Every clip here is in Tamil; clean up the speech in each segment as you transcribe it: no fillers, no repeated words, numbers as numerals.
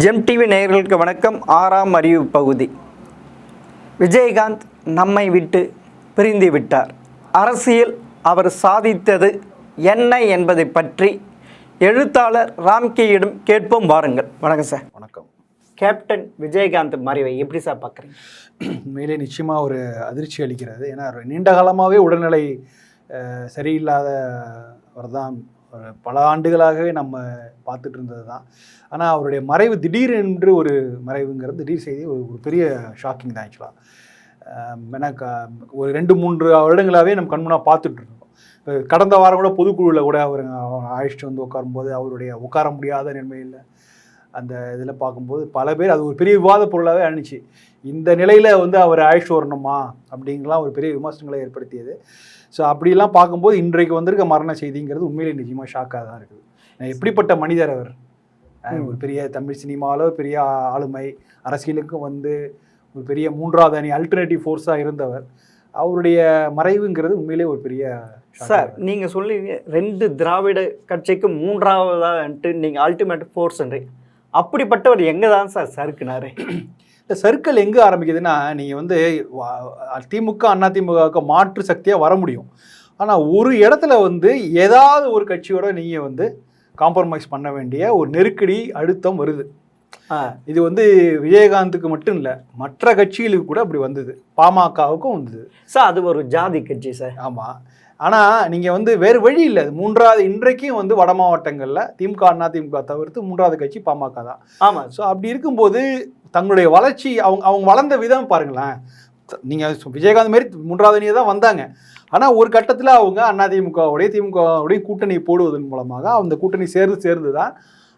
ஜெம் டிவி நேயர்களுக்கு வணக்கம். 6ஆம் அறிவு பகுதி. விஜயகாந்த் நம்மை விட்டு பிரிந்து விட்டார். அரசியல் அவர் சாதித்தது என்ன என்பதை பற்றி எழுத்தாளர் ராம்கேயிடம் கேட்போம் வாருங்கள். வணக்கம் சார். வணக்கம். கேப்டன் விஜயகாந்த் மறைவை எப்படி சார் பார்க்குறீங்க? உண்மையிலே நிச்சயமாக ஒரு அதிர்ச்சி அளிக்கிறது. ஏன்னா நீண்ட காலமாகவே உடல்நிலை சரியில்லாதவர் தான். பல ஆண்டுகளாகவே நம்ம பார்த்துட்டு இருந்தது தான். ஆனால் அவருடைய மறைவு திடீரென்று ஒரு மறைவுங்கிறது திடீர் செய்தி ஒரு பெரிய ஷாக்கிங் தான் ஆக்சுவலாக. ஏன்னா ஒரு 2-3 வருடங்களாகவே நம்ம கண்முன்னாக பார்த்துட்டு இருக்கோம். கடந்த வாரம் கூட பொதுக்குழுவில் கூட அவர் அழைச்சிட்டு வந்து உட்காரும்போது அவருடைய உட்கார முடியாத நிலைமையில் அந்த இதில் பார்க்கும்போது பல பேர் அது ஒரு பெரிய விவாத பொருளாகவே அணிச்சு. இந்த நிலையில் வந்து அவர் அழைச்சிட்டு வரணுமா அப்படிங்கலாம் ஒரு பெரிய விமர்சனங்களை ஏற்படுத்தியது. ஸோ அப்படிலாம் பார்க்கும்போது இன்றைக்கு வந்திருக்க மரண செய்திங்கிறது உண்மையிலே நிச்சயமாக ஷாக்காக தான் இருக்குது. எப்படிப்பட்ட மனிதர் அவர்! ஒரு பெரிய தமிழ் சினிமாவில் பெரிய ஆளுமை, அரசியலுக்கும் வந்து ஒரு பெரிய 3வது அணி அல்டர்னேட்டிவ் ஃபோர்ஸாக இருந்தவர். அவருடைய மறைவுங்கிறது உண்மையிலே ஒரு பெரிய சார். நீங்கள் சொல்லுவீங்க 2 திராவிட கட்சிக்கு 3வதான்ட்டு நீங்கள் அல்டிமேட் ஃபோர்ஸ்ன்றீங்க. அப்படிப்பட்டவர் எங்கே தான் சார் சறுக்குனாரு? இந்த சர்க்கிள் எங்கே ஆரம்பிக்குதுன்னா, நீங்கள் வந்து திமுக அதிமுகவுக்கு மாற்று சக்தியாக வர முடியும். ஆனால் ஒரு இடத்துல வந்து ஏதாவது ஒரு கட்சியோட நீங்கள் வந்து காம்ப்ரமைஸ் பண்ண வேண்டிய ஒரு நெருக்கடி அழுத்தம் வருது. இது வந்து விஜயகாந்துக்கு மட்டும் இல்லை, மற்ற கட்சிகளுக்கு கூட அப்படி வந்தது. பாமகவுக்கும் வந்தது சார். அது ஒரு ஜாதி கட்சி சார். ஆமாம். ஆனால் நீங்கள் வந்து வேறு வழி இல்லை. அது 3வது இன்றைக்கும் வந்து வட மாவட்டங்களில் திமுக அதிமுக தவிர்த்து 3வது கட்சி பாமக தான். ஆமாம். ஸோ அப்படி இருக்கும்போது தங்களுடைய வளர்ச்சி அவங்க வளர்ந்த விதம் பாருங்களேன். நீங்கள் விஜயகாந்த் மாரி 3வது அணியை தான் வந்தாங்க. ஆனால் ஒரு கட்டத்தில் அவங்க அதிமுகவுடைய திமுகவுடைய கூட்டணி போடுவதன் மூலமாக அந்த கூட்டணி சேர்ந்து தான்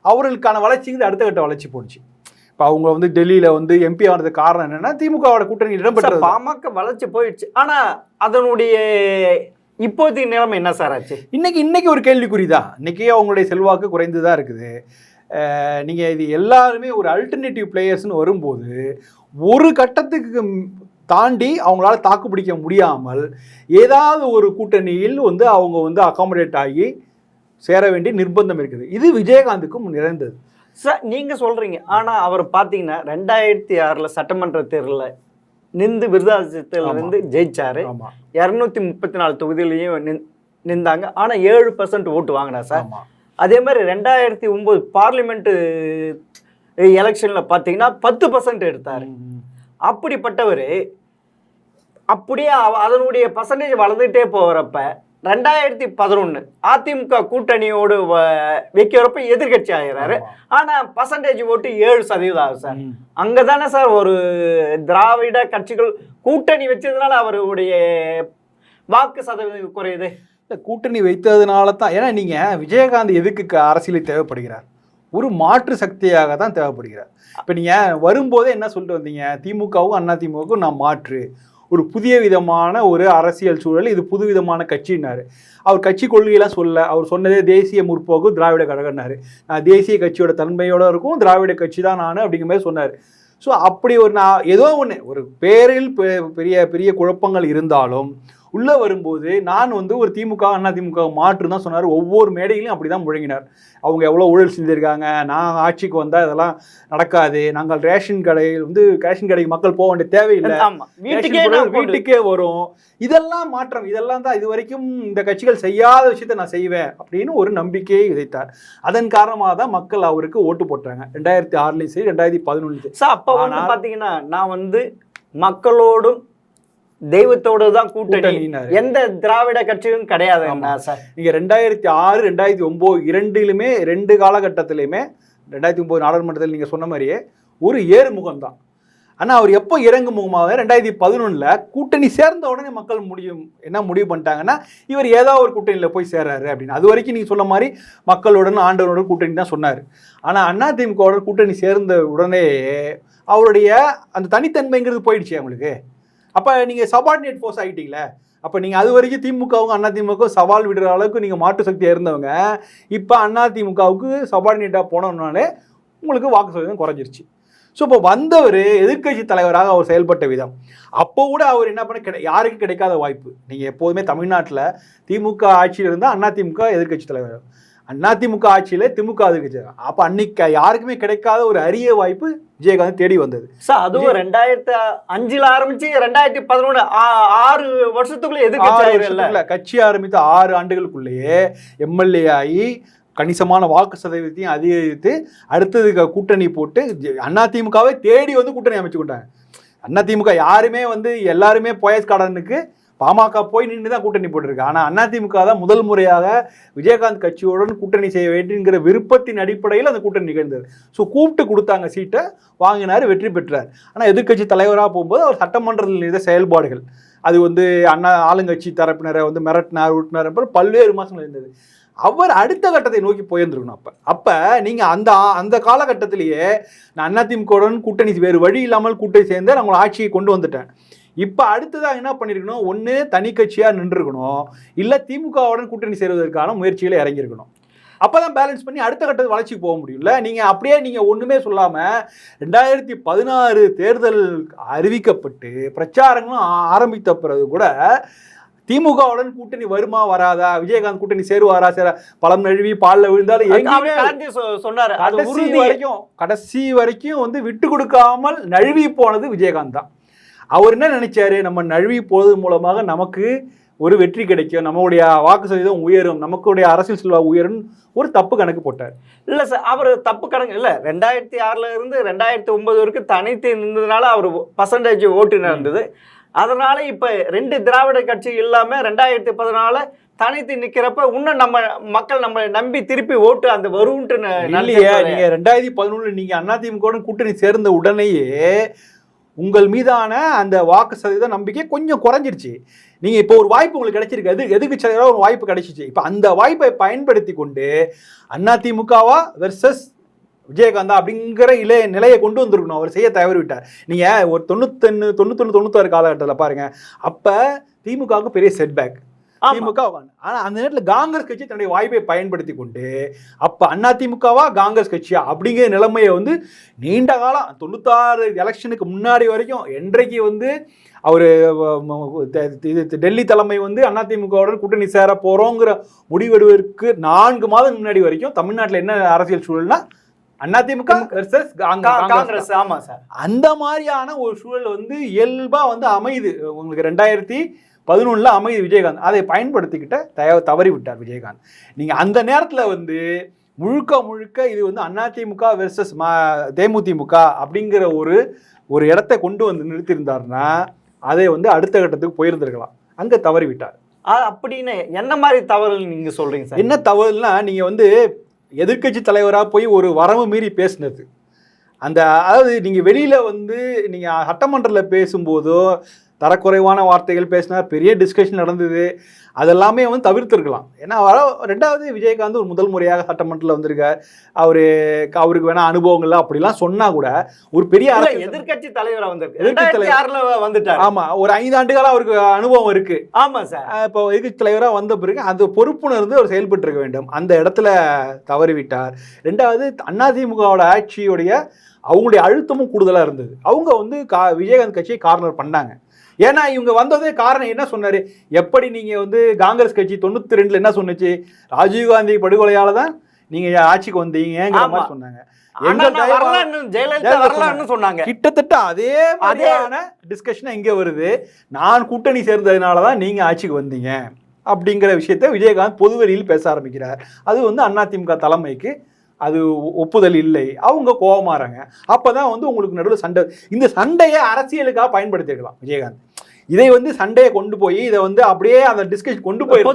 அவர்களுக்கான வளர்ச்சிங்கிறது அடுத்த கட்ட வளர்ச்சி போணுச்சு. இப்போ அவங்க வந்து டெல்லியில் வந்து எம்பி ஆனதுக்கு காரணம் என்னென்னா திமுகவோட கூட்டணி இடம்பெற்றது. பாமக வளர்ச்சி போயிடுச்சு. ஆனால் அதனுடைய இப்போதைய நிலைமை என்ன சார் ஆச்சு? இன்னைக்கு ஒரு கேள்விக்குறி தான். இன்றைக்கி அவங்களுடைய செல்வாக்கு குறைந்து தான் இருக்குது. நீங்கள் இது எல்லாருமே ஒரு அல்டர்னேட்டிவ் பிளேயர்ஸ்னு வரும்போது ஒரு கட்டத்துக்கு தாண்டி அவங்களால தாக்கு பிடிக்க முடியாமல் ஏதாவது ஒரு கூட்டணியில் வந்து அவங்க வந்து அகாமடேட் ஆகி சேர வேண்டிய நிர்பந்தம் இருக்குது. இது விஜயகாந்துக்கும் நிறைந்தது சார். நீங்கள் சொல்கிறீங்க. ஆனால் அவர் பார்த்தீங்கன்னா 2006 சட்டமன்ற தேர்தலில் நின்று விருதாச்சலத்திலிருந்து ஜெயிச்சாரு. 234 தொகுதியிலையும் நின்றாங்க. ஆனால் 7% ஓட்டு வாங்கினா சார். அதே மாதிரி 2009 பார்லிமெண்ட்டு எலெக்ஷனில் பார்த்தீங்கன்னா 10% எடுத்தார். அப்படிப்பட்டவர் அப்படியே அதனுடைய பர்சன்டேஜ் வளர்ந்துகிட்டே போகிறப்ப 2011 அதிமுக கூட்டணியோடு வைக்கிறப்ப எதிர்கட்சி ஆகிறாரு. ஆனால் பர்சன்டேஜ் ஓட்டு 7% ஆகும் சார். அங்கே தானே சார் ஒரு திராவிட கட்சிகள் கூட்டணி வச்சதுனால அவருடைய வாக்கு சதவீதம் குறையுது. கூட்டணி வைத்ததுனால தான். ஏன்னா நீங்கள் விஜயகாந்த் எதுக்கு அரசியலில் தேவைப்படுகிறார்? ஒரு மாற்று சக்தியாக தான் தேவைப்படுகிறார். இப்போ நீங்கள் வரும்போதே என்ன சொல்லிட்டு வந்தீங்க? திமுகவும் அதிமுகவுக்கும் நான் மாற்று, ஒரு புதிய விதமான ஒரு அரசியல் சூழல், இது புது விதமான கட்சின்னாரு. அவர் கட்சி கொள்கையெல்லாம் சொல்ல. அவர் சொன்னதே தேசிய முற்போக்கு திராவிட கழகம்னாரு. நான் தேசிய கட்சியோட தன்மையோடு இருக்கும், திராவிட கட்சி தான் நான் அப்படிங்கிற மாதிரி சொன்னார். ஸோ அப்படி ஒரு நான் ஏதோ ஒன்று ஒரு பேரில் பெரிய பெரிய குழப்பங்கள் இருந்தாலும் உள்ளே வரும்போது நான் வந்து ஒரு திமுக அதிமுக மாற்று தான் சொன்னார். ஒவ்வொரு மேடையிலும் அப்படி தான் முழங்கினார். அவங்க எவ்வளோ ஊழல் செஞ்சுருக்காங்க, நான் ஆட்சிக்கு வந்தால் இதெல்லாம் நடக்காது, நாங்கள் ரேஷன் கடைக்கு மக்கள் போக வேண்டிய தேவையில்லை, வீட்டுக்கே வரும், இதெல்லாம் மாற்றம், இதெல்லாம் தான் இது வரைக்கும் இந்த கட்சிகள் செய்யாத விஷயத்தை நான் செய்வேன் அப்படின்னு ஒரு நம்பிக்கையை விதைத்தார். அதன் காரணமாக தான் மக்கள் அவருக்கு ஓட்டு போட்டாங்க. 2006 சரி 2011 சார். அப்போ பார்த்தீங்கன்னா நான் வந்து மக்களோடும் தெய்வத்தோடு தான் கூட்டணி, எந்த திராவிட கட்சியும் கிடையாது. நீங்க 2006 2009 இரண்டிலுமே 2 காலகட்டத்திலையுமே 2009 நாடாளுமன்றத்தில் நீங்க சொன்ன மாதிரியே ஒரு ஏறுமுகம் தான். ஆனால் அவர் எப்போ இறங்கு முகமாக 2011 கூட்டணி சேர்ந்த உடனே மக்கள் என்ன முடிவு பண்ணிட்டாங்கன்னா இவர் ஏதோ ஒரு கூட்டணியில் போய் சேர்றாரு அப்படின்னு. அது வரைக்கும் நீங்கள் சொன்ன மாதிரி மக்களுடன் ஆண்டவனுடன் கூட்டணி தான் சொன்னார். ஆனால் அதிமுகவோட கூட்டணி சேர்ந்த உடனே அவருடைய அந்த தனித்தன்மைங்கிறது போயிடுச்சு அவங்களுக்கு. அப்போ நீங்கள் சபார்டினேட் ஃபோர்ஸ் ஆகிட்டீங்களே. அப்போ நீங்கள் அது வரைக்கும் திமுகவும் அதிமுகவும் சவால் விடுற அளவுக்கு நீங்கள் மாற்று சக்தியாக இருந்தவங்க இப்போ அதிமுகவுக்கு சபார்டினேட்டாக போனோம்னாலே உங்களுக்கு வாக்கு சதவீதம் குறைஞ்சிருச்சு. ஸோ இப்போ வந்தவர் எதிர்கட்சி தலைவராக அவர் செயல்பட்ட விதம், அப்போ கூட அவர் என்ன பண்ண யாருக்கும் கிடைக்காத வாய்ப்பு. நீங்கள் எப்போதுமே தமிழ்நாட்டில் திமுக ஆட்சியில் இருந்தால் அதிமுக எதிர்கட்சி தலைவர், அதிமுக ஆட்சியில திமுக அதுக்கு அப்ப அன்னைக்கு யாருக்குமே கிடைக்காத ஒரு அரிய வாய்ப்பு விஜயகாந்த் தேடி வந்தது சார். அதுவும் 2005 ஆரம்பிச்சு 2011 6 வருஷத்துக்குள்ள எதிர்க்கட்சி கட்சி ஆரம்பித்த 6 ஆண்டுகளுக்குள்ளேயே எம்எல்ஏ ஆகி கணிசமான வாக்கு சதவீதத்தையும் அதிகரித்து அடுத்தது கூட்டணி போட்டு அதிமுகவை தேடி வந்து கூட்டணி அமைச்சு கொண்டாங்க. அதிமுக யாருமே வந்து எல்லாருமே போயஸ் கார்டனுக்கு பாமக போய் நின்று தான் கூட்டணி போட்டிருக்கு. ஆனால் அதிமுக தான் முதல் முறையாக விஜயகாந்த் கட்சியுடன் கூட்டணி செய்ய வேண்டுங்கிற விருப்பத்தின் அடிப்படையில் அந்த கூட்டணி நிகழ்ந்தது. ஸோ கூப்பிட்டு கொடுத்தாங்க, சீட்டை வாங்கினார், வெற்றி பெற்றார். ஆனால் எதிர்கட்சி தலைவராக போகும்போது அவர் சட்டமன்றத்தில் இருந்த செயல்பாடுகள் அது வந்து ஆளுங்கட்சி தரப்பினரை வந்து மிரட்டினார், உருட்டினார், பல்வேறு விமர்சனங்கள் இருந்தது. அவர் அடுத்த கட்டத்தை நோக்கி போயிருந்துருக்கணும். அப்போ நீங்கள் அந்த காலகட்டத்திலேயே நான் அதிமுகவுடன் கூட்டணி வேறு வழி இல்லாமல் கூட்டணி சேர்ந்து நான் உங்களை ஆட்சியை கொண்டு வந்துட்டேன். இப்போ அடுத்ததாக என்ன பண்ணியிருக்கணும், ஒன்று தனி கட்சியாக நின்றுருக்கணும், இல்லை திமுகவுடன் கூட்டணி சேருவதற்கான முயற்சிகளை இறங்கியிருக்கணும். அப்போ தான் பேலன்ஸ் பண்ணி அடுத்த கட்டத்து வளர்ச்சிக்கு போக முடியும்ல. நீங்கள் அப்படியே நீங்கள் ஒன்றுமே சொல்லாமல் 2016 தேர்தல் அறிவிக்கப்பட்டு பிரச்சாரங்களும் ஆரம்பித்த பிறகு கூட திமுகவுடன் கூட்டணி வருமா வராதா, விஜயகாந்த் கூட்டணி சேருவாரா பழம் நழுவி பாலில் விழுந்தாலும் சொன்னார். கடைசி வரைக்கும் வந்து விட்டு கொடுக்காமல் நழுவி போனது விஜயகாந்த் தான். அவர் என்ன நினைச்சாரு, நம்ம நழுவி போவது மூலமாக நமக்கு ஒரு வெற்றி கிடைக்கும், நம்மளுடைய வாக்கு சதவீதம் உயரும், நமக்குடைய அரசியல் செல்வாக்கு உயரும் ஒரு தப்பு கணக்கு போட்டார். இல்லை சார், அவர் தப்பு கணக்கு இல்லை. 2006 இருந்து 2009 வரைக்கும் தனித்து இருந்ததுனால அவர் பர்சன்டேஜ் ஓட்டு நடந்தது. அதனால இப்ப 2 திராவிட கட்சி இல்லாம 2014 தனித்து நிக்கிறப்ப இன்னும் நம்ம மக்கள் நம்ம நம்பி திருப்பி ஓட்டு அந்த வரும்ட்டு இல்லையா. நீங்க 2011 நீங்க அதிமுக கூட்டணி சேர்ந்த உடனேயே உங்கள் மீதான அந்த வாக்கு சதவீத நம்பிக்கை கொஞ்சம் குறைஞ்சிருச்சு. நீங்க இப்போ ஒரு வாய்ப்பு உங்களுக்கு கிடைச்சிருக்கு, எதுக்கு ஒரு வாய்ப்பு கிடைச்சிச்சு. இப்ப அந்த வாய்ப்பை பயன்படுத்தி கொண்டு அதிமுகவா வெர்சஸ் விஜயகாந்தா அப்படிங்கிற நிலையை கொண்டு வந்திருக்கணும். அவர் செய்ய தவறிவிட்டார். நீங்க ஒரு 91-96 காலகட்டத்தில் பாருங்க, அப்ப திமுகவுக்கு பெரிய செட்பேக் திமுக. ஆனா அந்த நேரத்தில் காங்கிரஸ் கட்சி தன்னுடைய வாய்ப்பை பயன்படுத்தி கொண்டு அப்ப அதிமுகவா காங்கிரஸ் கட்சியா அப்படிங்கிற நிலைமையை வந்து நீண்ட காலம் 96 எலெக்ஷனுக்கு முன்னாடி வரைக்கும் என்றைக்கு வந்து அவரு டெல்லி தலைமை வந்து அதிமுகவுடன் கூட்டணி சேர போறோங்கிற முடிவெடுவதற்கு 4 மாதம் முன்னாடி வரைக்கும் தமிழ்நாட்டில் என்ன அரசியல் சூழல்னா அதிமுக வெர்சஸ் காங்கிரஸ். ஆமா சார், அந்த மாதிரியான ஒரு சூழல் வந்து இயல்பா வந்து அமையுது. உங்களுக்கு 2011 அமையுது விஜயகாந்த். அதை பயன்படுத்திக்கிட்ட தவறி விட்டார் விஜயகாந்த். நீங்க அந்த நேரத்துல வந்து முழுக்க இது வந்து அதிமுக வெர்சஸ் தேமுதிமுக அப்படிங்கிற ஒரு இடத்தை கொண்டு வந்து நிறுத்தியிருந்தாருன்னா அதை வந்து அடுத்த கட்டத்துக்கு போயிருந்திருக்கலாம். அங்க தவறி விட்டார். அப்படின்னு என்ன மாதிரி தவறு நீங்க சொல்றீங்க சார்? என்ன தவறுனா, நீங்க வந்து எதிர்கட்சி தலைவராக போய் ஒரு வரம்பு மீறி பேசினது, அதாவது நீங்கள் வெளியில் வந்து நீங்கள் சட்டமன்றத்தில் பேசும்போதோ தரக்குறைவான வார்த்தைகள் பேசினார், பெரிய டிஸ்கஷன் நடந்தது, அதெல்லாமே வந்து தவிர்த்துருக்கலாம். ஏன்னா ரெண்டாவது விஜயகாந்த் ஒரு முதல் முறையாக சட்டமன்றத்தில் வந்திருக்கார். அவருக்கு வேணா அனுபவங்கள்லாம் அப்படிலாம் சொன்னால் கூட ஒரு பெரிய எதிர்கட்சி தலைவராக வந்துட்டார். ஆமாம், ஒரு 5 ஆண்டுகளாக அவருக்கு அனுபவம் இருக்கு. ஆமாம் சார். இப்போ எதிர்கட்சி தலைவராக வந்த பிறகு அந்த பொறுப்புணர்ந்து அவர் செயல்பட்டு இருக்க வேண்டும். அந்த இடத்துல தவறிவிட்டார். ரெண்டாவது அதிமுகவோட ஆட்சியுடைய அவங்களுடைய அழுத்தமும் கூடுதலாக இருந்தது. அவங்க வந்து விஜயகாந்த் கட்சியை கார்னர் பண்ணாங்க. ஏன்னா இவங்க வந்ததே காரணம் என்ன சொன்னாரு, எப்படி நீங்க வந்து காங்கிரஸ் கட்சி 92 என்ன சொன்னுச்சு, ராஜீவ்காந்தி படுகொலையால தான் நீங்க ஆட்சிக்கு வந்தீங்கிற மாதிரி சொன்னாங்க. கிட்டத்தட்ட அதே மாதிரியான டிஸ்கஷன் இங்க வருது. நான் கூட்டணி சேர்ந்ததுனாலதான் நீங்க ஆட்சிக்கு வந்தீங்க அப்படிங்கிற விஷயத்த விஜயகாந்த் பொதுவெளியில் பேச ஆரம்பிக்கிறார். அது வந்து அதிமுக தலைமைக்கு அது ஒப்புதல் இல்லை, அவங்க கோபமாறாங்க. அப்பதான் வந்து உங்களுக்கு நடுவில் சண்டை. இந்த சண்டையை அரசியலுக்காக பயன்படுத்திருக்கலாம் விஜயகாந்த். இதை வந்து சண்டையை கொண்டு போய் இதை வந்து அப்படியே அந்த டிஸ்கஷன் கொண்டு போய்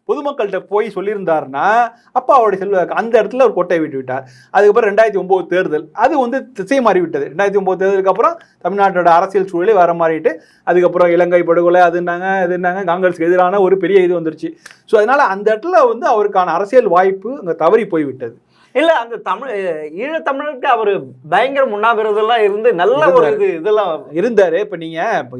பொதுமக்கள்கிட்ட போய் சொல்லியிருந்தாருன்னா அப்போ அவருடைய செல்வாக்கு அந்த இடத்துல ஒரு கொட்டை விட்டு விட்டார். அதுக்கப்புறம் 2009 தேர்தல் அது வந்து திசை மாறிவிட்டது. 2009 தேர்தலுக்கு அப்புறம் தமிழ்நாட்டோட அரசியல் சூழலே வர மாறிட்டு அதுக்கப்புறம் இலங்கை படுகொலை அதுனாங்க காங்கிரஸுக்கு எதிரான ஒரு பெரிய இது வந்துருச்சு. ஸோ அதனால அந்த இடத்துல வந்து அவருக்கான அரசியல் வாய்ப்பு அங்கே தவறி போய்விட்டது. இல்ல அந்த ஈழத்தமிழருக்கு அவரு பயங்கர முன்னாபிறதெல்லாம் இருந்து நல்ல ஒரு இதெல்லாம் இருந்தாரு. இப்ப நீங்க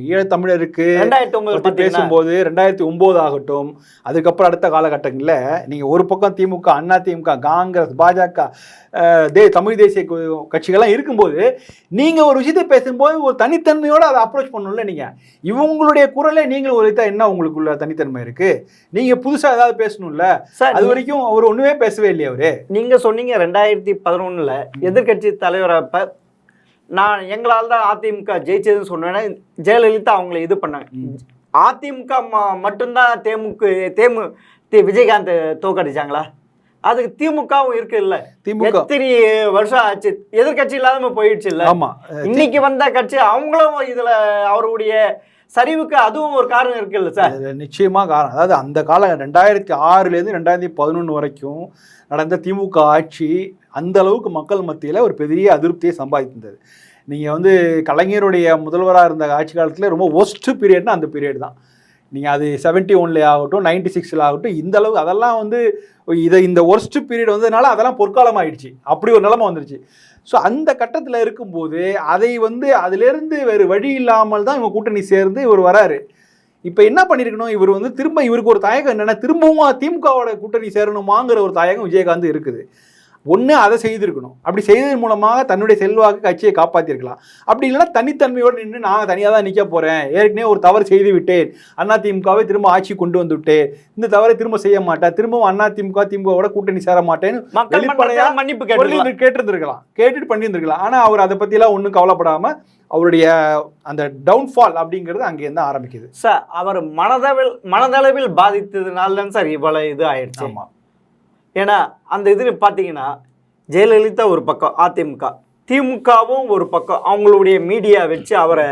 ஈழத்தமிழருக்கு 2009 பேசும்போது 2009 ஆகட்டும், அதுக்கப்புறம் அடுத்த காலகட்டங்கள்ல நீங்க ஒரு பக்கம் திமுக, அண்ணா திமுக, காங்கிரஸ், பாஜக, தமிழ் தேசிய கட்சிகள்லாம் இருக்கும்போது நீங்க ஒரு விஷயத்தை பேசும்போது ஒரு தனித்தன்மையோட அதை அப்ரோச் பண்ணணும்ல. நீங்க இவங்களுடைய குரலை நீங்கள் உரைத்தா என்ன உங்களுக்குள்ள தனித்தன்மை இருக்கு? நீங்க புதுசா ஏதாவது பேசணும்ல. அது வரைக்கும் அவர் ஒண்ணுமே பேசவே இல்லையா? அவரு நீங்க சொன்னீங்க 2011 எதிர்கட்சி தலைவரப்ப நான் எங்களால் தான் அதிமுக ஜெயிச்சதுன்னு சொன்னேன்னா ஜெயலலிதா அவங்களை இது பண்ணாங்க. அதிமுக மட்டும்தான் விஜயகாந்த் தோக்கடிச்சாங்களா? அதுக்கு திமுகவும் இருக்கு இல்ல. திமுக எத்தனை வருஷம் ஆச்சு, எதிர்கட்சி இல்லாம போயிடுச்சு இல்ல. ஆமா, இன்னைக்கு வந்த கட்சி அவங்களும் இதுல அவருடைய சரிவுக்கு அதுவும் ஒரு காரணம் இருக்குல்ல சார். நிச்சயமா காரணம். அதாவது அந்த காலம் 2006 2011 வரைக்கும் நடந்த திமுக ஆட்சி அந்த அளவுக்கு மக்கள் மத்தியில் ஒரு பெரிய அதிருப்தியை சம்பாதித்திருந்தது. நீங்கள் வந்து கலைஞருடைய முதல்வராக இருந்த ஆட்சி காலத்தில் ரொம்ப ஒஸ்ட் பீரியட்னா அந்த பீரியட் தான். நீங்கள் அது 71 ஆகட்டும் 96 ஆகட்டும் இந்த அளவுக்கு அதெல்லாம் வந்து இந்த ஒர்ஸ்ட் பீரியட் வந்ததுனால அதெல்லாம் பொற்காலம் ஆயிடுச்சு. அப்படி ஒரு நிலைமை வந்துருச்சு. ஸோ அந்த கட்டத்தில் இருக்கும்போது அதை வந்து அதிலேருந்து வேறு வழி இல்லாமல் தான் இவங்க கூட்டணி சேர்ந்து இவர் வராரு. இப்போ என்ன பண்ணியிருக்கணும், இவர் வந்து திரும்ப இவருக்கு ஒரு தயக்கம் என்னென்னா திரும்பவும் திமுகவோட கூட்டணி சேரணுமாங்கிற ஒரு தயக்கம் விஜயகாந்த் இருக்குது. ஒன்று அதை செய்திருக்கணும். அப்படி செய்ததன் மூலமாக தன்னுடைய செல்வாக்கு கட்சியை காப்பாற்றிருக்கலாம். அப்படி இல்லைன்னா தனித்தன்மையோடு நின்று நான் தனியாக தான் நிற்க போகிறேன், ஏற்கனவே ஒரு தவறு செய்து விட்டேன், அதிமுகவை திரும்ப ஆட்சி கொண்டு வந்து விட்டேன், இந்த தவறை திரும்ப செய்ய மாட்டேன், திரும்பவும் திமுகவோட கூட்டணி சேர மாட்டேன்னு வெளிப்படையாக மன்னிப்பு கேட்டிருந்துருக்கலாம், கேட்டுட்டு பண்ணியிருந்துருக்கலாம். ஆனால் அவர் அதை பற்றிலாம் ஒன்றும் கவலைப்படாமல் அவருடைய அந்த டவுன்ஃபால் அப்படிங்கிறது அங்கேருந்து ஆரம்பிக்குது. சார் அவர் மனதளவில் பாதித்ததுனால தான் சார் இவ்வளவு இது ஆயிடுச்சு. ஆமாம். ஏன்னா அந்த இது பார்த்தீங்கன்னா ஜெயலலிதா ஒரு பக்கம், அதிமுக, திமுகவும் ஒரு பக்கம் அவங்களுடைய மீடியா வச்சு அவரை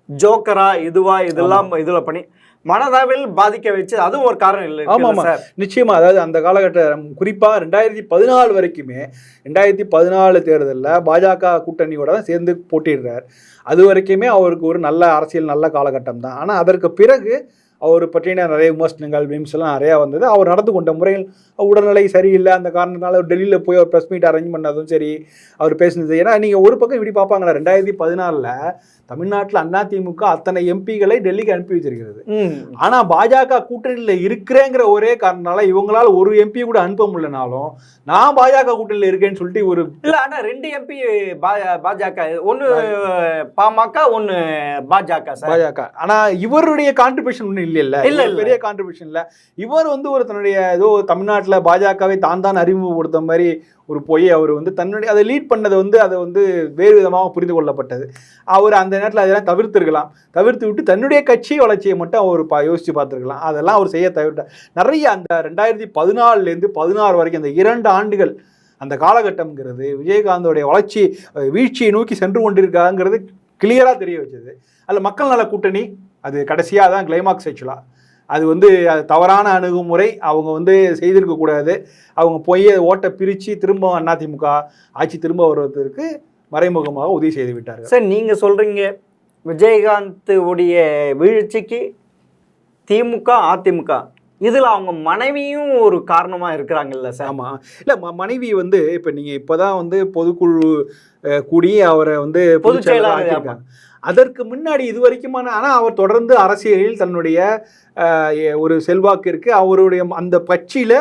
ஜோக்கரா இதெல்லாம் இதில் பண்ணி மனதளவில் பாதிக்க வச்சு அதுவும் ஒரு காரணம் இல்லை. ஆமாம் சார், நிச்சயமா. அதாவது அந்த காலகட்டம் குறிப்பாக 2014 வரைக்குமே 2014 தேர்தலில் பாஜக கூட்டணியோட தான் சேர்ந்து போட்டிடுறார். அது வரைக்குமே அவருக்கு ஒரு நல்ல அரசியல் நல்ல காலகட்டம் தான். ஆனால் அதற்கு பிறகு அவர் பற்றின நிறைய விமர்சனங்கள் மீம்ஸ் எல்லாம் நிறையா வந்தது. அவர் நடந்து கொண்ட முறையில் உடல்நிலை சரியில்லை, அந்த காரணத்தினால அவர் டெல்லியில் போய் அவர் ப்ரெஸ் மீட் அரேஞ்ச் பண்ணதும் சரி, அவர் பேசினது. ஏன்னா நீங்கள் ஒரு பக்கம் இப்படி பார்ப்பாங்களா, 2014 தமிழ்நாட்டில் அதிமுக அத்தனை எம்பிகளை டெல்லிக்கு அனுப்பி வச்சிருக்கிறது. ஆனால் பாஜக கூட்டணியில் இருக்கிறேங்கிற ஒரே காரணத்தால இவங்களால ஒரு எம்பி கூட அனுப்ப முடியலனாலும் நான் பாஜக கூட்டணியில் இருக்கேன்னு சொல்லிட்டு ஒரு இல்லை. ஆனால் 2 எம்பி பாஜக, ஒன்று பாமக, ஒன்று பாஜக. ஆனால் இவருடைய கான்ட்ரிபியூஷன் ஒன்றும் இல்லை, பெரிய கான்ட்ரிபியூஷன் இல்லை. இவர் வந்து ஒரு தன்னுடைய ஏதோ தமிழ்நாட்டில் பாஜகவை தான் அறிமுகப்படுத்த மாதிரி ஒரு பொய் அவர் வந்து தன்னுடைய அதை லீட் பண்ணதை வந்து அதை வந்து வேறு விதமாக புரிந்து கொள்ளப்பட்டது. அவர் அந்த நேரத்தில் அதெல்லாம் தவிர்த்து விட்டு தன்னுடைய கட்சி வளர்ச்சியை மட்டும் அவர் யோசித்து பார்த்துருக்கலாம். அதெல்லாம் அவர் செய்ய தவிர்த்தார். நிறைய அந்த 2014 16 வரைக்கும் அந்த 2 ஆண்டுகள் அந்த காலகட்டம்ங்கிறது விஜயகாந்தோடைய வீழ்ச்சியை நோக்கி சென்று கொண்டிருக்காங்கிறது கிளியராக தெரிய வச்சது. அதில் மக்கள் நல கூட்டணி அது கடைசியாக தான் கிளைமாக்ஸ் ஆக்சுவலாக. அது வந்து அது தவறான அணுகுமுறை அவங்க வந்து செய்திருக்கக்கூடாது. அவங்க போய் ஓட்டை பிரித்து திரும்ப அதிமுக ஆட்சி திரும்ப வருவதற்கு மறைமுகமாக உதவி செய்து விட்டார்கள். சார் நீங்கள் சொல்கிறீங்க விஜயகாந்த் உடைய வீழ்ச்சிக்கு திமுக அதிமுக இதில் அவங்க மனைவியும் ஒரு காரணமாக இருக்கிறாங்கல்ல சார்? ஆமாம். இல்லை, மனைவி வந்து இப்போ நீங்கள் இப்போ தான் வந்து பொதுக்குழு கூடி அவரை வந்து பொதுச் செயலாளர் இருக்காங்க. அதற்கு முன்னாடி இது வரைக்குமான ஆனால் அவர் தொடர்ந்து அரசியலில் தன்னுடைய ஒரு செல்வாக்கு இருக்குது. அவருடைய அந்த கட்சியில்